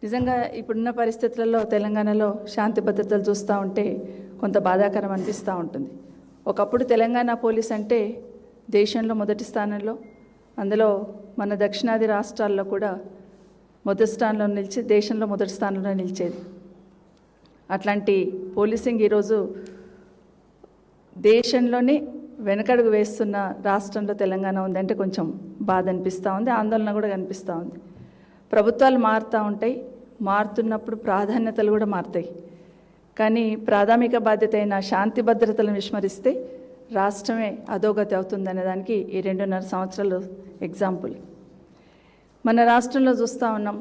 నిజంగా ఇప్పుడున్న పరిస్థితులలో తెలంగాణలో శాంతి భద్రతలు చూస్తూ ఉంటే కొంత బాధాకరం అనిపిస్తూ ఉంటుంది. ఒకప్పుడు తెలంగాణ పోలీస్ అంటే దేశంలో మొదటి స్థానంలో, అందులో మన దక్షిణాది రాష్ట్రాల్లో కూడా మొదటి స్థానంలో నిలిచి దేశంలో మొదటి స్థానంలో నిలిచేది. అట్లాంటి పోలీసింగ్ ఈరోజు దేశంలోనే వెనకడుగు వేస్తున్న రాష్ట్రంలో తెలంగాణ ఉందంటే కొంచెం బాధ అనిపిస్తూ ఉంది, ఆందోళన కూడా కనిపిస్తూ ఉంది. ప్రభుత్వాలు మారుతూ ఉంటాయి, మారుతున్నప్పుడు ప్రాధాన్యతలు కూడా మారుతాయి. కానీ ప్రాథమిక బాధ్యత అయిన శాంతి భద్రతలను విస్మరిస్తే రాష్ట్రమే అధోగతి అవుతుందనే దానికి ఈ 2.5 సంవత్సరాలు ఎగ్జాంపుల్. మన రాష్ట్రంలో చూస్తూ ఉన్నాం,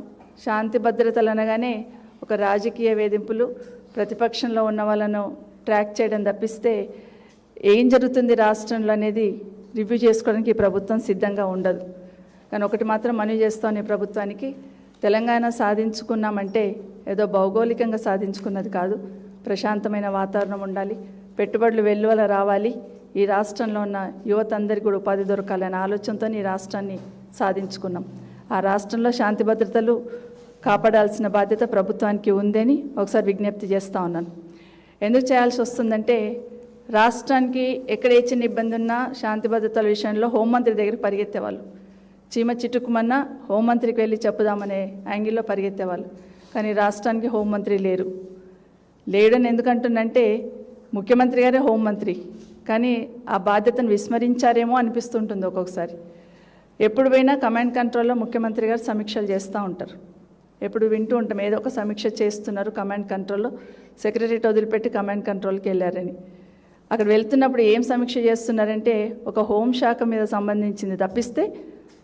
శాంతి భద్రతలు అనగానే ఒక రాజకీయ వేధింపులు, ప్రతిపక్షంలో ఉన్న వాళ్ళను ట్రాక్ చేయడం తప్పిస్తే ఏం జరుగుతుంది రాష్ట్రంలో అనేది రివ్యూ చేసుకోవడానికి ఈ ప్రభుత్వం సిద్ధంగా ఉండదు. కానీ ఒకటి మాత్రం మనవి చేస్తాను ఈ ప్రభుత్వానికి, తెలంగాణ సాధించుకున్నామంటే ఏదో భౌగోళికంగా సాధించుకున్నది కాదు, ప్రశాంతమైన వాతావరణం ఉండాలి, పెట్టుబడులు వెల్లువల రావాలి, ఈ రాష్ట్రంలో ఉన్న యువత అందరికీ కూడా ఉపాధి దొరకాలనే ఆలోచనతో ఈ రాష్ట్రాన్ని సాధించుకున్నాం. ఆ రాష్ట్రంలో శాంతి భద్రతలు కాపాడాల్సిన బాధ్యత ప్రభుత్వానికి ఉందని ఒకసారి విజ్ఞప్తి చేస్తూ ఉన్నాను. ఎందుకు చేయాల్సి వస్తుందంటే రాష్ట్రానికి ఎక్కడ ఏ చిన్న ఇబ్బంది ఉన్నా శాంతి భద్రతల విషయంలో హోంమంత్రి దగ్గర పరిగెత్తేవాళ్ళు. చీమ చిట్టుకుమన్నా హోంమంత్రికి వెళ్ళి చెప్పుదామనే యాంగిల్లో పరిగెత్తేవాళ్ళు. కానీ రాష్ట్రానికి హోంమంత్రి లేడని ఎందుకంటుందంటే ముఖ్యమంత్రి గారే హోంమంత్రి, కానీ ఆ బాధ్యతను విస్మరించారేమో అనిపిస్తుంటుంది ఒక్కొక్కసారి. ఎప్పుడు పోయినా కమాండ్ కంట్రోల్లో ముఖ్యమంత్రి గారు సమీక్షలు చేస్తూ ఉంటారు. ఎప్పుడు వింటూ ఉంటాం ఏదో ఒక సమీక్ష చేస్తున్నారు కమాండ్ కంట్రోల్లో, సెక్రటరీట్ వదిలిపెట్టి కమాండ్ కంట్రోల్కి వెళ్ళారని. అక్కడ వెళ్తున్నప్పుడు ఏం సమీక్ష చేస్తున్నారంటే ఒక హోంశాఖ మీద సంబంధించింది తప్పిస్తే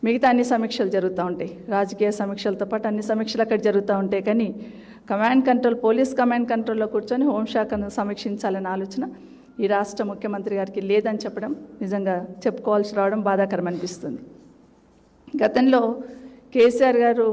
మిగతా అన్ని సమీక్షలు జరుగుతూ ఉంటాయి. రాజకీయ సమీక్షలతో పాటు అన్ని సమీక్షలు అక్కడ జరుగుతూ ఉంటాయి. కానీ కమాండ్ కంట్రోల్, పోలీస్ కమాండ్ కంట్రోల్లో కూర్చొని హోంశాఖను సమీక్షించాలనే ఆలోచన ఈ రాష్ట్ర ముఖ్యమంత్రి గారికి లేదని చెప్పడం నిజంగా చెప్పుకోవాల్సి రావడం బాధాకరం అనిపిస్తుంది. గతంలో కేసీఆర్ గారు